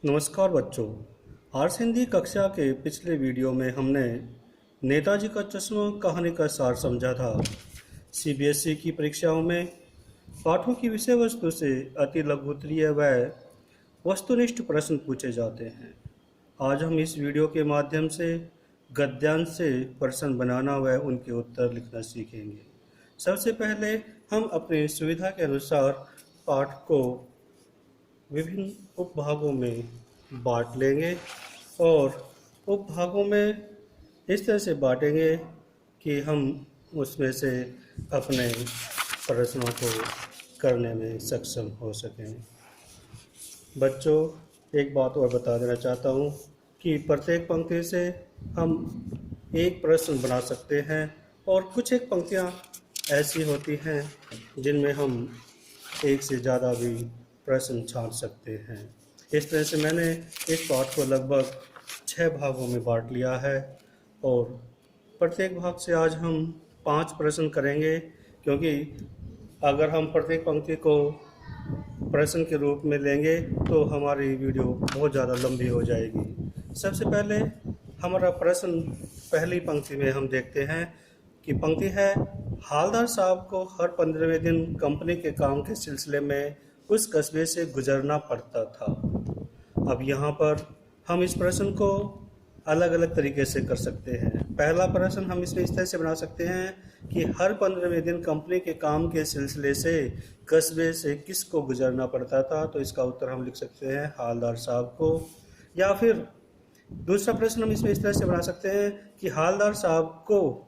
नमस्कार बच्चों। आर्ट्स हिंदी कक्षा के पिछले वीडियो में हमने नेताजी का चश्मा कहानी का सार समझा था। सीबीएसई की परीक्षाओं में पाठों की विषय वस्तु से अति लघुत्तरीय व वस्तुनिष्ठ प्रश्न पूछे जाते हैं। आज हम इस वीडियो के माध्यम से गद्यांश से प्रश्न बनाना व उनके उत्तर लिखना सीखेंगे। सबसे पहले हम अपनी सुविधा के अनुसार पाठ को विभिन्न उपभागों में बांट लेंगे और उपभागों में इस तरह से बांटेंगे कि हम उसमें से अपने प्रश्नों को करने में सक्षम हो सकें। बच्चों, एक बात और बता देना चाहता हूँ कि प्रत्येक पंक्ति से हम एक प्रश्न बना सकते हैं और कुछ एक पंक्तियाँ ऐसी होती हैं जिनमें हम एक से ज़्यादा भी प्रश्न छांट सकते हैं। इस तरह से मैंने इस पाठ को लगभग 6 भागों में बांट लिया है और प्रत्येक भाग से आज हम 5 प्रश्न करेंगे, क्योंकि अगर हम प्रत्येक पंक्ति को प्रश्न के रूप में लेंगे तो हमारी वीडियो बहुत ज़्यादा लंबी हो जाएगी। सबसे पहले हमारा प्रश्न पहली पंक्ति में हम देखते हैं कि पंक्ति है, हालदार साहब को हर 15वें दिन कंपनी के काम के सिलसिले में उस कस्बे से गुजरना पड़ता था। अब यहाँ पर हम इस प्रश्न को अलग अलग तरीके से कर सकते हैं। पहला प्रश्न हम इसमें इस तरह से बना सकते हैं कि हर 15वें दिन कंपनी के काम के सिलसिले से कस्बे से किसको गुजरना पड़ता था, तो इसका उत्तर हम लिख सकते हैं हालदार साहब को। या फिर दूसरा प्रश्न हम इसमें इस तरह से बना सकते हैं कि हालदार साहब को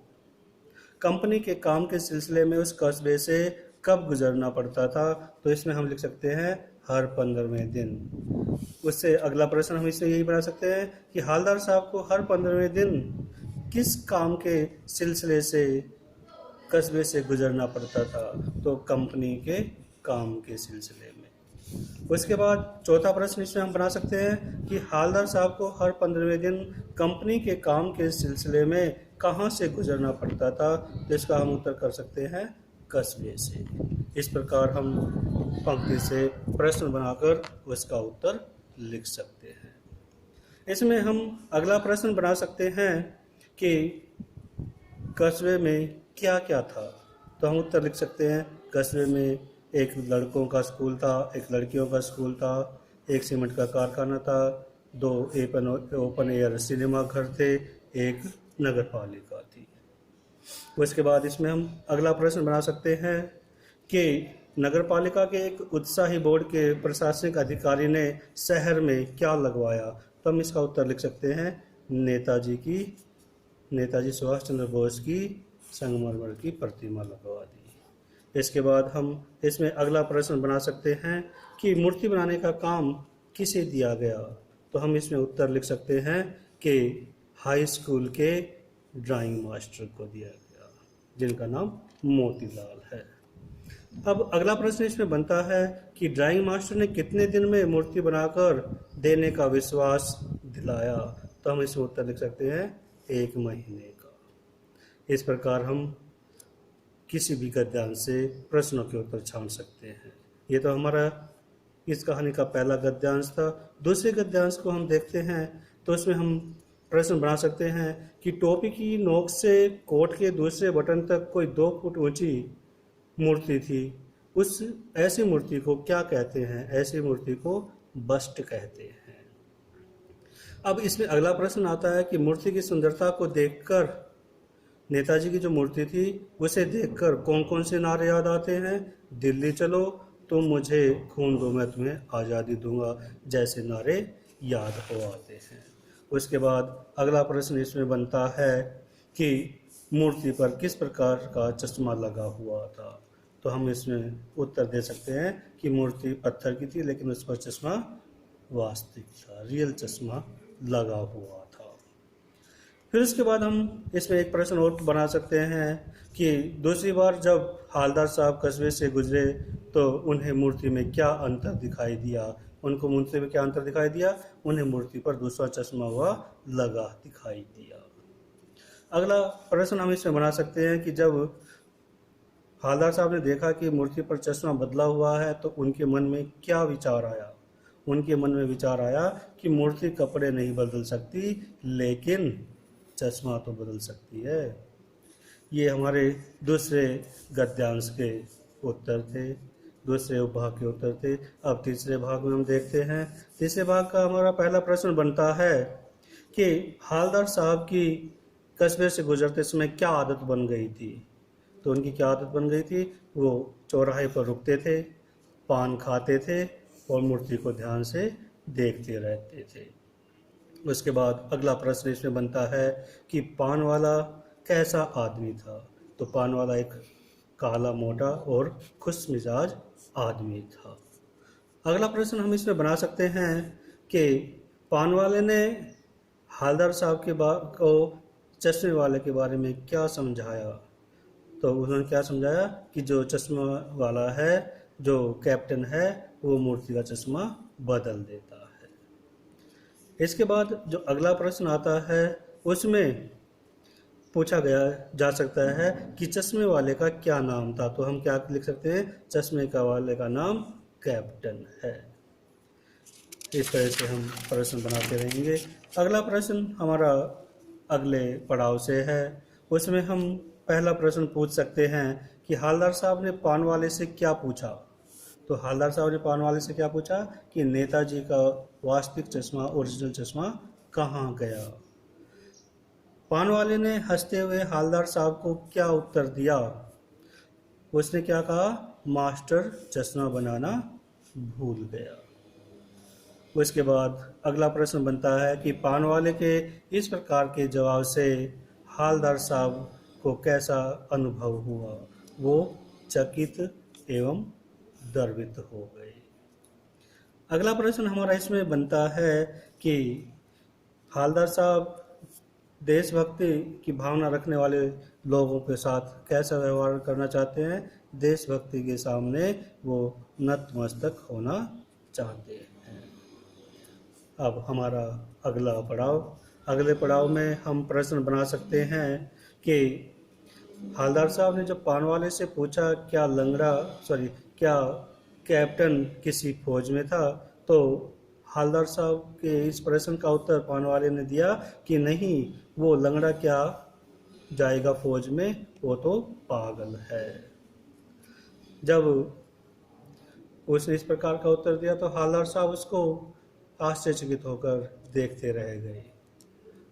कंपनी के काम के सिलसिले में उस कस्बे से कब गुजरना पड़ता था, तो इसमें हम लिख सकते हैं हर 15वें दिन। उससे अगला प्रश्न हम इसमें यही बना सकते हैं कि हालदार साहब को हर 15वें दिन किस काम के सिलसिले से कस्बे से गुजरना पड़ता था, तो कंपनी के काम के सिलसिले में। उसके बाद चौथा प्रश्न इसमें हम बना सकते हैं कि हालदार साहब को हर 15वें दिन कंपनी के काम के सिलसिले में कहाँ से गुजरना पड़ता था, तो इसका हम उत्तर कर सकते हैं कस्बे से। इस प्रकार हम पंक्ति से प्रश्न बनाकर उसका उत्तर लिख सकते हैं। इसमें हम अगला प्रश्न बना सकते हैं कि कस्बे में क्या क्या था, तो हम उत्तर लिख सकते हैं कस्बे में एक लड़कों का स्कूल था, एक लड़कियों का स्कूल था, एक सीमेंट का कारखाना था, 2 ओपन एयर सिनेमा घर थे, एक नगर पालिका थी। उसके बाद इसमें हम अगला प्रश्न बना सकते हैं कि नगर पालिका के एक उत्साही बोर्ड के प्रशासनिक अधिकारी ने शहर में क्या लगवाया, तो हम इसका उत्तर लिख सकते हैं नेताजी सुभाष चंद्र बोस की संगमरमर की प्रतिमा लगवा दी। इसके बाद हम इसमें अगला प्रश्न बना सकते हैं कि मूर्ति बनाने का काम किसे दिया गया, तो हम इसमें उत्तर लिख सकते हैं कि हाई स्कूल के ड्राइंग मास्टर को दिया गया, जिनका नाम मोतीलाल है। अब अगला प्रश्न इसमें बनता है कि ड्राइंग मास्टर ने कितने दिन में मूर्ति बनाकर देने का विश्वास दिलाया, तो हम इसमें उत्तर लिख सकते हैं 1 महीने का। इस प्रकार हम किसी भी गद्यांश से प्रश्नों के उत्तर छांट सकते हैं। ये तो हमारा इस कहानी का पहला गद्यांश था। दूसरे गद्यांश को हम देखते हैं तो उसमें हम प्रश्न बना सकते हैं कि टोपी की नोक से कोट के दूसरे बटन तक कोई 2 फुट ऊंची मूर्ति थी। उस ऐसी मूर्ति को क्या कहते हैं? ऐसी मूर्ति को बस्ट कहते हैं। अब इसमें अगला प्रश्न आता है कि मूर्ति की सुंदरता को देखकर, नेताजी की जो मूर्ति थी उसे देखकर कौन कौन से नारे याद आते हैं? दिल्ली चलो, तुम मुझे खून दो मैं तुम्हें आज़ादी दूंगा जैसे नारे याद हो आते हैं। उसके बाद अगला प्रश्न इसमें बनता है कि मूर्ति पर किस प्रकार का चश्मा लगा हुआ था, तो हम इसमें उत्तर दे सकते हैं कि मूर्ति पत्थर की थी, लेकिन उस पर चश्मा वास्तविक था, रियल चश्मा लगा हुआ था। फिर उसके बाद हम इसमें एक प्रश्न और बना सकते हैं कि दूसरी बार जब हालदार साहब कस्बे से गुजरे तो उन्हें मूर्ति में क्या अंतर दिखाई दिया? उनको मूर्ति में क्या अंतर दिखाई दिया? उन्हें मूर्ति पर दूसरा चश्मा हुआ लगा दिखाई दिया। अगला प्रश्न हम इसमें बना सकते हैं कि जब हालदार साहब ने देखा कि मूर्ति पर चश्मा बदला हुआ है तो उनके मन में क्या विचार आया? उनके मन में विचार आया कि मूर्ति कपड़े नहीं बदल सकती, लेकिन चश्मा तो बदल सकती है। ये हमारे दूसरे गद्यांश के उत्तर थे, दूसरे उपभाग के उत्तर थे। अब तीसरे भाग में हम देखते हैं। तीसरे भाग का हमारा पहला प्रश्न बनता है कि हालदार साहब की कस्बे से गुजरते समय क्या आदत बन गई थी। तो उनकी क्या आदत बन गई थी? वो चौराहे पर रुकते थे, पान खाते थे और मूर्ति को ध्यान से देखते रहते थे। उसके बाद अगला प्रश्न इसमें बनता है कि पान वाला कैसा आदमी था। तो पान वाला एक काला, मोटा और खुश मिजाज आदमी था। अगला प्रश्न हम इसमें बना सकते हैं कि पान वाले ने हालदार साहब के को चश्मे वाले के बारे में क्या समझाया। तो उन्होंने क्या समझाया कि जो चश्मा वाला है, जो कैप्टन है, वो मूर्ति का चश्मा बदल देता है। इसके बाद जो अगला प्रश्न आता है उसमें पूछा गया जा सकता है कि चश्मे वाले का क्या नाम था। तो हम क्या लिख सकते हैं? चश्मे का वाले का नाम कैप्टन है। इस तरह से हम प्रश्न बनाते रहेंगे। अगला प्रश्न हमारा अगले पड़ाव से है। उसमें हम पहला प्रश्न पूछ सकते हैं कि हालदार साहब ने पान वाले से क्या पूछा। तो हालदार साहब ने पान वाले से क्या पूछा कि नेताजी का वास्तविक चश्मा, ओरिजिनल चश्मा कहाँ गया। पान वाले ने हंसते हुए हालदार साहब को क्या उत्तर दिया? उसने क्या कहा? मास्टर चश्मा बनाना भूल गया। उसके बाद अगला प्रश्न बनता है कि पान वाले के इस प्रकार के जवाब से हालदार साहब को कैसा अनुभव हुआ। वो चकित एवं गर्वित हो गए। अगला प्रश्न हमारा इसमें बनता है कि हालदार साहब देशभक्ति की भावना रखने वाले लोगों के साथ कैसा व्यवहार करना चाहते हैं। देशभक्ति के सामने वो नतमस्तक होना चाहते हैं। अब हमारा अगला पड़ाव, अगले पड़ाव में हम प्रश्न बना सकते हैं कि हालदार साहब ने जब पान वाले से पूछा क्या कैप्टन किसी फौज में था, तो हालदार साहब के इस प्रश्न का उत्तर पान वाले ने दिया कि नहीं, वो लंगड़ा क्या जाएगा फौज में, वो तो पागल है। जब उसने इस प्रकार का उत्तर दिया तो हालदार साहब उसको आश्चर्यचकित होकर देखते रह गए।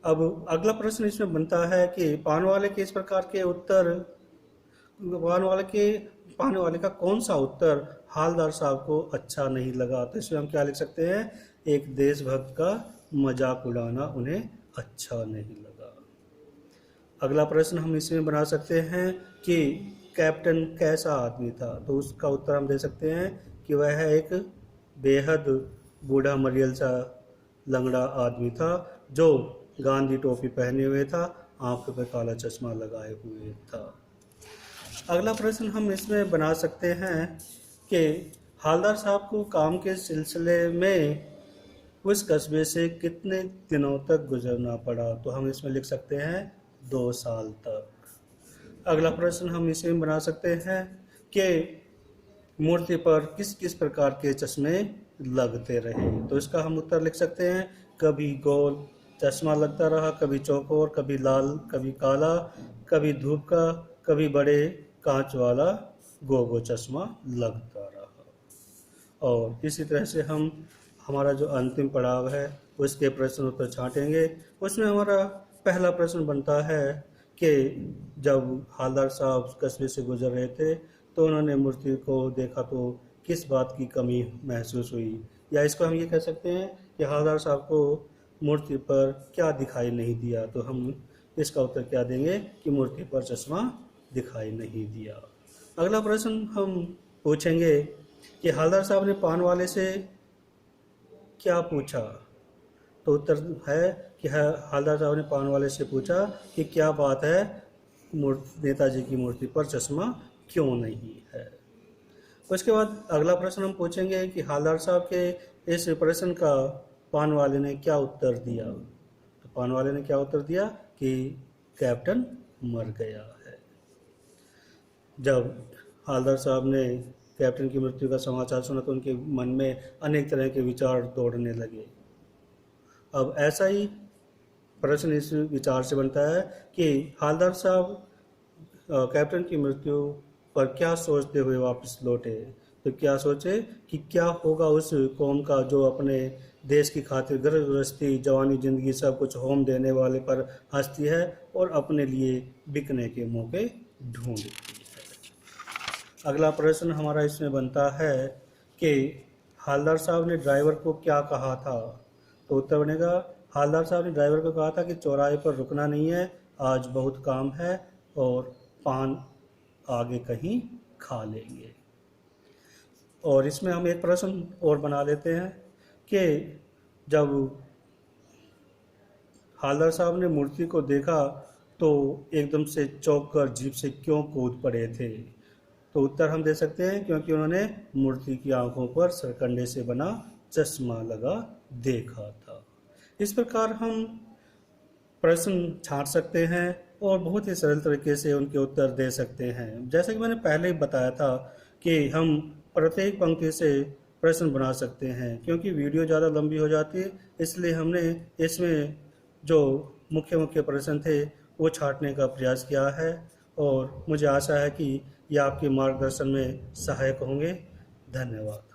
अब अगला प्रश्न इसमें बनता है कि पान वाले के इस प्रकार के उत्तर, पान वाले का कौन सा उत्तर हालदार साहब को अच्छा नहीं लगा। तो इसमें हम क्या लिख सकते हैं? एक देशभक्त का मजाक उड़ाना उन्हें अच्छा नहीं लगा। अगला प्रश्न हम इसमें बना सकते हैं कि कैप्टन कैसा आदमी था। तो उसका उत्तर हम दे सकते हैं कि वह एक बेहद बूढ़ा मरियल सा लंगड़ा आदमी था, जो गांधी टोपी पहने हुए था, आंखों पर काला चश्मा लगाए हुए था। अगला प्रश्न हम इसमें बना सकते हैं कि हालदार साहब को काम के सिलसिले में उस कस्बे से कितने दिनों तक गुजरना पड़ा। तो हम इसमें लिख सकते हैं 2 साल तक। अगला प्रश्न हम इसमें बना सकते हैं कि मूर्ति पर किस किस प्रकार के चश्मे लगते रहे। तो इसका हम उत्तर लिख सकते हैं, कभी गोल चश्मा लगता रहा, कभी चौकोर, कभी लाल, कभी काला, कभी धूप का, कभी बड़े कांच वाला गोगो चश्मा लगता रहा। और इसी तरह से हम हमारा जो अंतिम पड़ाव है उसके प्रश्न उत्तर छांटेंगे। उसमें हमारा पहला प्रश्न बनता है कि जब हालदार साहब कस्बे से गुजर रहे थे तो उन्होंने मूर्ति को देखा तो किस बात की कमी महसूस हुई, या इसको हम ये कह सकते हैं कि हालदार साहब को मूर्ति पर क्या दिखाई नहीं दिया। तो हम इसका उत्तर क्या देंगे कि मूर्ति पर चश्मा दिखाई नहीं दिया। अगला प्रश्न हम पूछेंगे कि हालदार साहब ने पान वाले से क्या पूछा। तो उत्तर है कि हालदार साहब ने पान वाले से पूछा कि क्या बात है, नेताजी की मूर्ति पर चश्मा क्यों नहीं है। उसके बाद अगला प्रश्न हम पूछेंगे कि हालदार साहब के इस प्रश्न का पान वाले ने क्या उत्तर दिया। तो पान वाले ने क्या उत्तर दिया कि कैप्टन मर गया है। जब हालदार साहब ने कैप्टन की मृत्यु का समाचार सुना तो उनके मन में अनेक तरह के विचार दौड़ने लगे। अब ऐसा ही प्रश्न इस विचार से बनता है कि हालदार साहब कैप्टन की मृत्यु पर क्या सोचते हुए वापस लौटे। तो क्या सोचे कि क्या होगा उस कौम का जो अपने देश की खातिर घर गृहस्थी जवानी जिंदगी सब कुछ होम देने वाले पर हंसती है और अपने लिए बिकने के मौके ढूंढती है। अगला प्रश्न हमारा इसमें बनता है कि हालदार साहब ने ड्राइवर को क्या कहा था। तो उत्तर बनेगा, हालदार साहब ने ड्राइवर को कहा था कि चौराहे पर रुकना नहीं है, आज बहुत काम है और पान आगे कहीं खा लेंगे। और इसमें हम एक प्रश्न और बना लेते हैं कि जब हालदार साहब ने मूर्ति को देखा तो एकदम से चौंक कर जीप से क्यों कूद पड़े थे। तो उत्तर हम दे सकते हैं क्योंकि उन्होंने मूर्ति की आंखों पर सरकंडे से बना चश्मा लगा देखा था। इस प्रकार हम प्रश्न छांट सकते हैं और बहुत ही सरल तरीके से उनके उत्तर दे सकते हैं। जैसे कि मैंने पहले ही बताया था कि हम प्रत्येक पंक्ति से प्रश्न बना सकते हैं, क्योंकि वीडियो ज़्यादा लंबी हो जाती है इसलिए हमने इसमें जो मुख्य मुख्य प्रश्न थे वो छांटने का प्रयास किया है और मुझे आशा है कि ये आपके मार्गदर्शन में सहायक होंगे। धन्यवाद।